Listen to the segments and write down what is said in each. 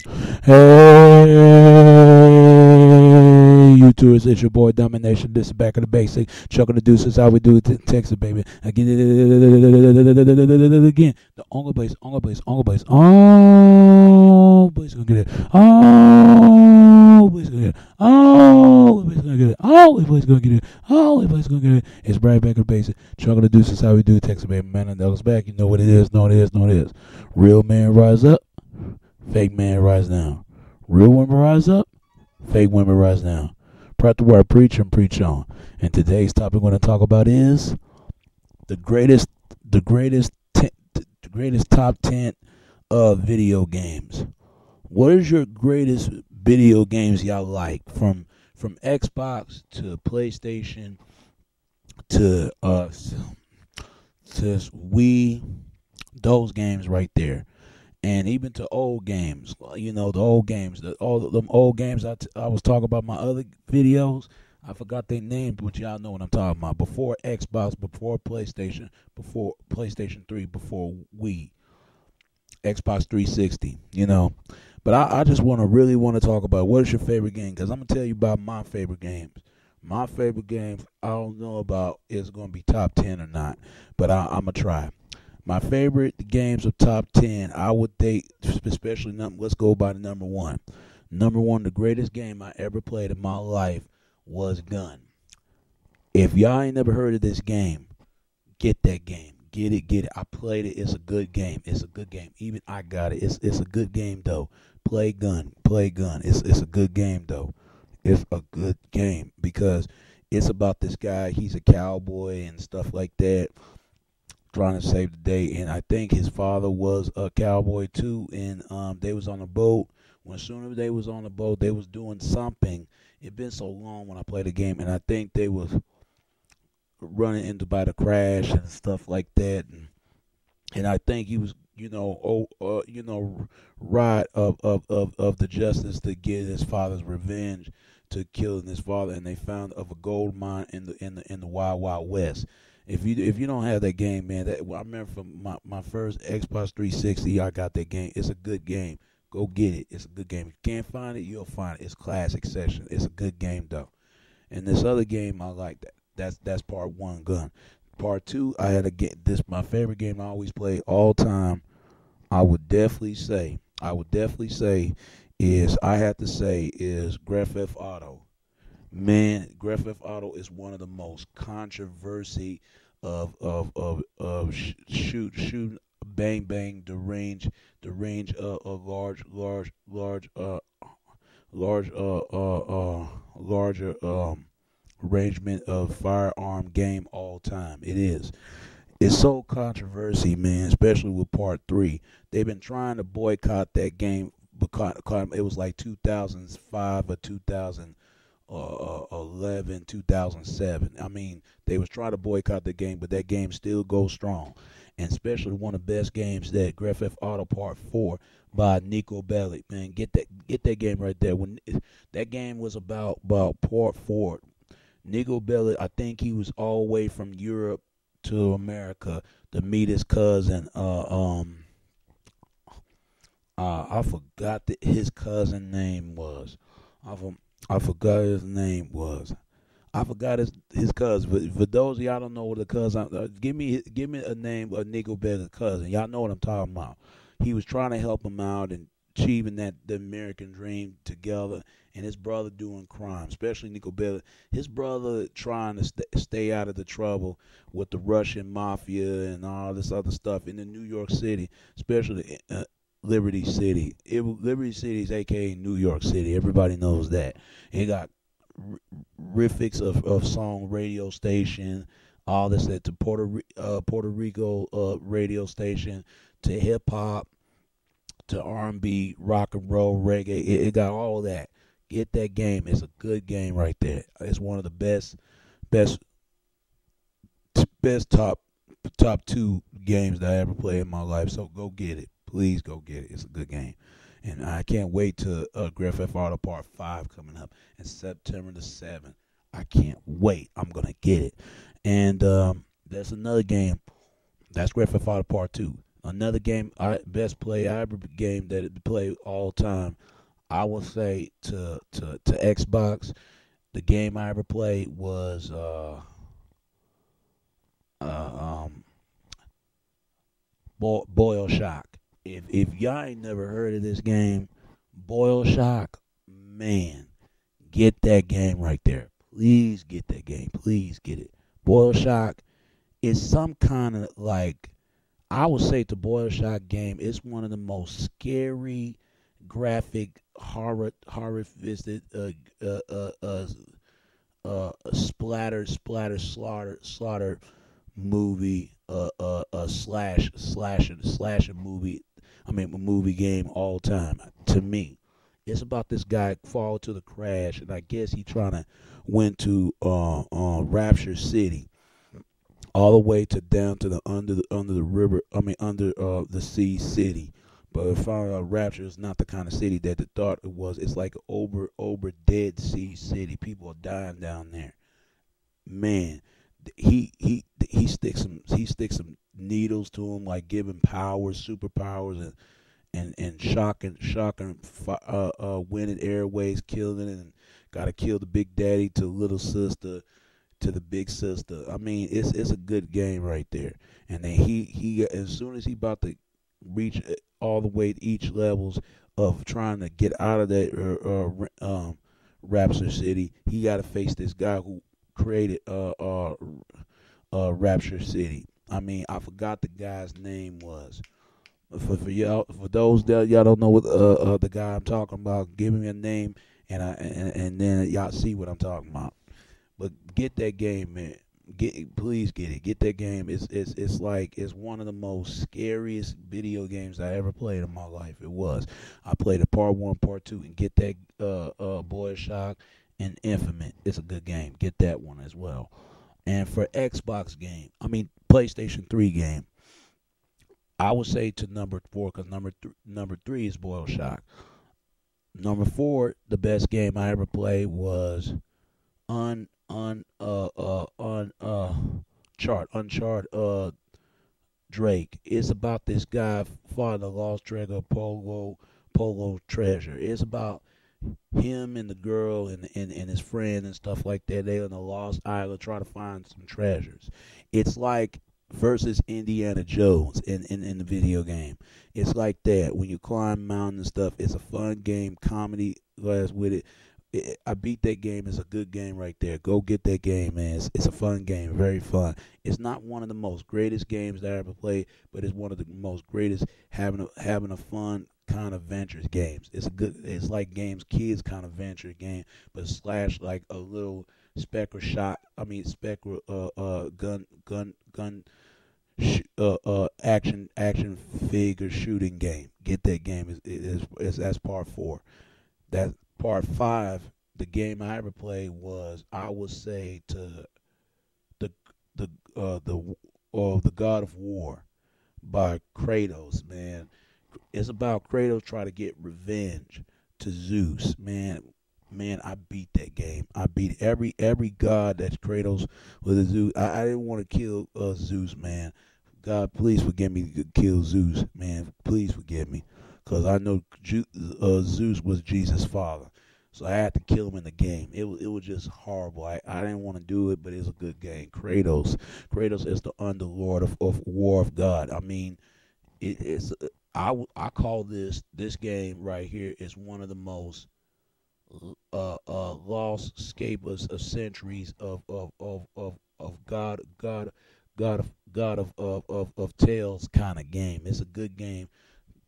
Hey, YouTubers, it's your boy Domination. This is Back of the Basic. Chuck the Deuces, how we do it in Texas, baby. Again, the only place, always gonna get it. Always gonna get it. Always gonna get it. Always gonna get it. Always gonna get it. It's right back of the basic. Chuck the Deuces, how we do it in Texas, baby. Man, and that was back. You know what it is. Know what it is. Know what it is. Real man rise up. Fake man rise down. Real women rise up. Fake women rise down. Proud to where I preach and preach on. And today's topic we're going to talk about is the greatest top 10 of video games. What is your greatest video games y'all like from Xbox to PlayStation to Wii? Those games right there. And even to old games, you know, the old games, all them old games I was talking about my other videos. I forgot their names, but y'all know what I'm talking about. Before Xbox, before PlayStation 3, before Wii, Xbox 360, you know. But I just really want to talk about what is your favorite game, because I'm going to tell you about my favorite games. My favorite games, I don't know about is going to be top 10 or not, but I'm going to try. My favorite games of top 10, I would think, especially, let's go by the number one. Number one, the greatest game I ever played in my life was Gun. If y'all ain't never heard of this game, get that game. Get it. I played it. It's a good game. Even I got it. It's a good game, though. Play Gun. It's a good game, though. It's a good game because it's about this guy. He's a cowboy and stuff like that, trying to save the day, and I think his father was a cowboy too, and they was on a boat. When soon as they was on the boat, they was doing something. It been so long when I played the game, and I think they was running into by the crash and stuff like that, and I think he was, right of the justice to get his father's revenge to killing his father, and they found of a gold mine in the Wild Wild West. If you don't have that game, man, I remember from my first Xbox 360, I got that game. It's a good game. Go get it. It's a good game. If you can't find it, you'll find it. It's classic session. It's a good game though. And this other game, I like that. That's part one, Gun. Part two, I had to get this. My favorite game I always play all time. I would definitely say is Grand Theft Auto. Man, Grand Theft Auto is one of the most controversy of shooting, bang bang, the range larger arrangement of firearm game all time. It is. It's so controversy, man, especially with part three. They've been trying to boycott that game because it was like 2005 or 2011, 2007. I mean, they was trying to boycott the game, but that game still goes strong. And especially one of the best games, that Grand Theft Auto Part 4 by Nico Bellic. Man, get that game right there. When that game was about Part 4, Nico Bellic, I think he was all the way from Europe to America to meet his cousin. I forgot his cousin name was. I forgot his name was. I forgot his cousin. For those of y'all don't know what the cousin, give me a name of Nico Bellic's cousin. Y'all know what I'm talking about. He was trying to help him out and achieving the American dream together, and his brother doing crime, especially Nico Bellic. His brother trying to stay out of the trouble with the Russian mafia and all this other stuff in the New York City, especially Liberty City. Liberty City is AKA New York City. Everybody knows that. It got riffs of song radio station, all this at the Puerto Rico radio station, to hip hop, to R&B, rock and roll, reggae. It got all that. Get that game. It's a good game right there. It's one of the best top two games that I ever played in my life. So go get it. Please go get it. It's a good game. And I can't wait to Grand Theft Auto Part 5 coming up in September the 7th. I can't wait. I'm going to get it. And that's another game. That's Grand Theft Auto Part 2. Another game, best play I ever game that it play all time. I would say to Xbox. The game I ever played was um Boil Shock. If y'all ain't never heard of this game, Boil Shock, man, get that game right there. Please get that game. Please get it. Boil Shock is some kind of like, I would say the Boil Shock game is one of the most scary, graphic, horror visited slaughter movie, slasher movie. I mean, a movie game all time. To me, it's about this guy fall to the crash, and I guess he trying to went to Rapture City, all the way to down to the under the river. I mean, under the sea city. But I found out Rapture is not the kind of city that they thought it was. It's like over Dead Sea City. People are dying down there. Man, he sticks some needles to him, like giving powers, superpowers, and shocking winning airways, killing it, and gotta kill the big daddy to little sister to the big sister. I mean, it's a good game right there. And then he as soon as he about to reach all the way to each levels of trying to get out of that Rapture City, he got to face this guy who created Rapture City. I mean, I forgot the guy's name was. For y'all, for those that y'all don't know what the guy I'm talking about, give me a name, and then y'all see what I'm talking about. But get that game, man. Please get it. Get that game. It's like it's one of the most scariest video games I ever played in my life. It was. I played it part one, part two, and get that Boy Shock and Infinite. It's a good game. Get that one as well. And for Xbox game, I mean PlayStation 3 game, I would say to number four, because number three is Boil Shock. Number four, the best game I ever played was Uncharted Drake. It's about this guy finding the lost treasure, Polo treasure. It's about him and the girl and his friend and stuff like that. They on a lost island trying to find some treasures. It's like versus Indiana Jones in the video game. It's like that. When you climb mountains and stuff, it's a fun game, comedy glass with it. I beat that game. It's a good game right there. Go get that game, man. It's a fun game, very fun. It's not one of the most greatest games that I ever played, but it's one of the most greatest having a fun kind of adventurous games. It's a good. It's like games kids kind of adventure game, but slash like a little Spectre shot. I mean Spectre gun action figure shooting game. Get that game. Is that's part four. That part five. The game I ever played was, I would say, to the the God of War by Kratos. Man, it's about Kratos trying to get revenge to Zeus. Man, I beat that game. I beat every god that Kratos was a Zeus. I didn't want to kill Zeus, man. God, please forgive me to kill Zeus, man. Please forgive me, cause I know Zeus was Jesus' father, so I had to kill him in the game. It was just horrible. I didn't want to do it, but it's a good game. Kratos is the underlord of War of God. I mean, it's I call this game right here is one of the most lost scapers of centuries of God of Tales kind of game. It's a good game.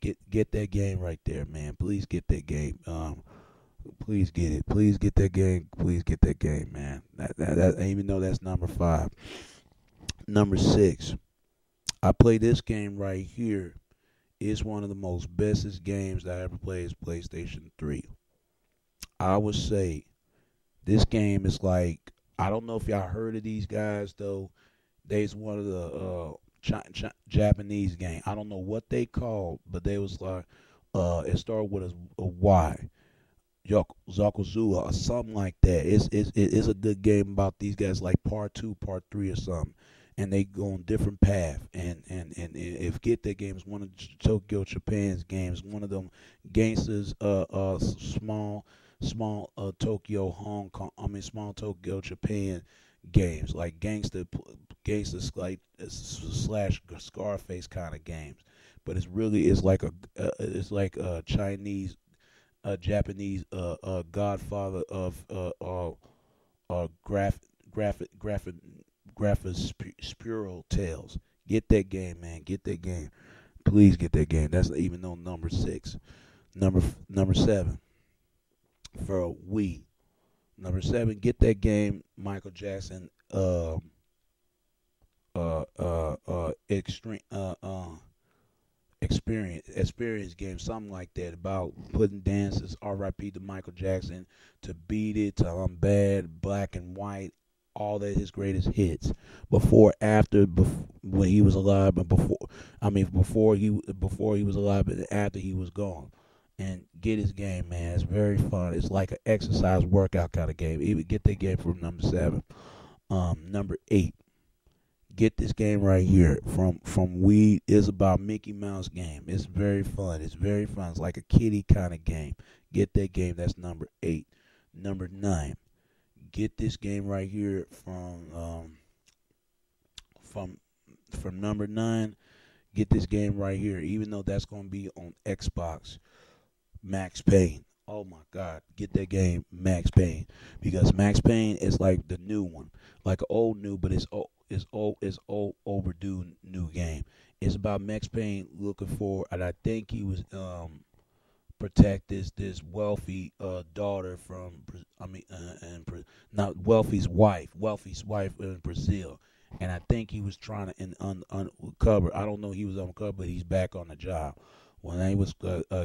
Get that game right there, man. Please get that game. Please get it. Please get that game. Please get that game, man. That even though that's number five. Number six. I play this game right here. It's one of the most bestest games that I ever played is PlayStation 3. I would say this game is like, I don't know if y'all heard of these guys though. They's one of the Japanese game. I don't know what they called, but they was like it started with a Y. Yakuza or something like that. It's a good game about these guys, like part two, part three or something. and they go on different path. And if Get That Game is one of Tokyo Japan's games, one of them gangsters, small Tokyo Hong Kong, small Tokyo Japan games, like gangsters like slash Scarface kind of games. But it's like a Chinese, Japanese, Godfather of graphic graphic graphic spiral tales. Get that game, man. Get that game. Please get that game. That's even though number 6. Number 7 for Wii. Number 7, get that game. Michael Jackson. Extreme. Experience game, something like that, about putting dances. R.I.P. to Michael Jackson, to Beat It, to I'm Bad, Black and White, all that his greatest hits. When he was alive, but before he was alive, and after he was gone. And get his game, man. It's very fun. It's like an exercise workout kind of game. Even get that game from number 7. Number 8. Get this game right here from Wii. Is about Mickey Mouse game. It's very fun. It's very fun. It's like a kiddie kind of game. Get that game. That's number 8. Number 9. Get this game right here from number 9. Get this game right here. Even though that's going to be on Xbox, Max Payne. Oh my God, get that game, Max Payne, because Max Payne is like the new one, like an old new, but it's old overdue new game. It's about Max Payne looking for, and I think he was protect this wealthy daughter from, not wealthy's wife in Brazil, and I think he was trying to uncover. I don't know, he was uncovered, but he's back on the job. When they was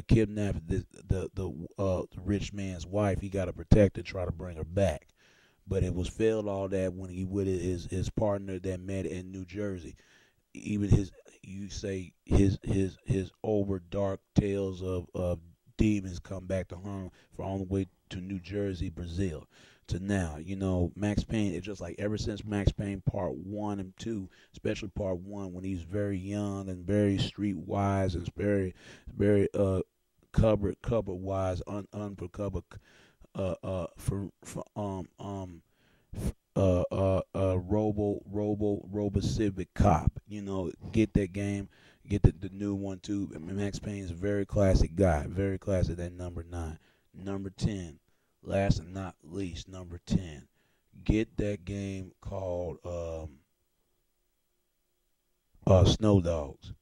kidnapped the rich man's wife, he got to protect her, try to bring her back. But it was failed all that when he with his partner that met in New Jersey. Even his over dark tales of demons come back to haunt from all the way to New Jersey, Brazil. To now, Max Payne, it's just like ever since Max Payne Part 1 and 2, especially Part 1, when he's very young and very streetwise and very, very cupboard wise, uncovered, robo civic cop. Get that game, get the new one too. Max Payne is a very classic guy, very classic. At number 9, number 10. Last and not least, number 10. Get that game called Snow Dogs.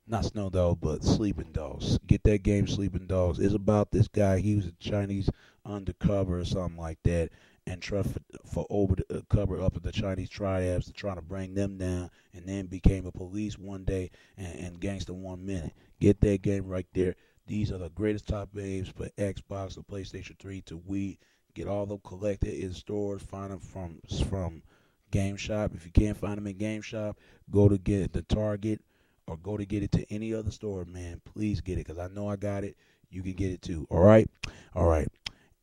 Not Snow Dogs, but Sleeping Dogs. Get that game, Sleeping Dogs. It's about this guy. He was a Chinese undercover or something like that, and tried for over the cover up of the Chinese triads to try to bring them down, and then became a police one day and gangster one minute. Get that game right there. These are the greatest top games for Xbox or PlayStation 3 to Wii. Get all them collected in stores. Find them from Game Shop. If you can't find them in Game Shop, go to get it to Target or go to get it to any other store, man. Please get it, because I know I got it. You can get it too. All right? All right.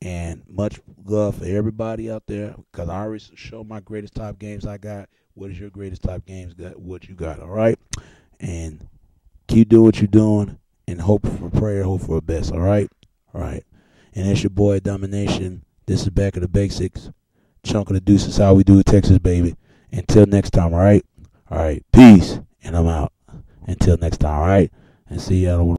And much love for everybody out there, because I already showed my greatest top games I got. What is your greatest top games? What you got? All right? And keep doing what you're doing. And hope for prayer, hope for the best, all right? All right. And it's your boy, Domination. This is Back of the Basics. Chunk of the Deuce is how we do it, Texas, baby. Until next time, all right? All right. Peace. And I'm out. Until next time, all right? And see y'all.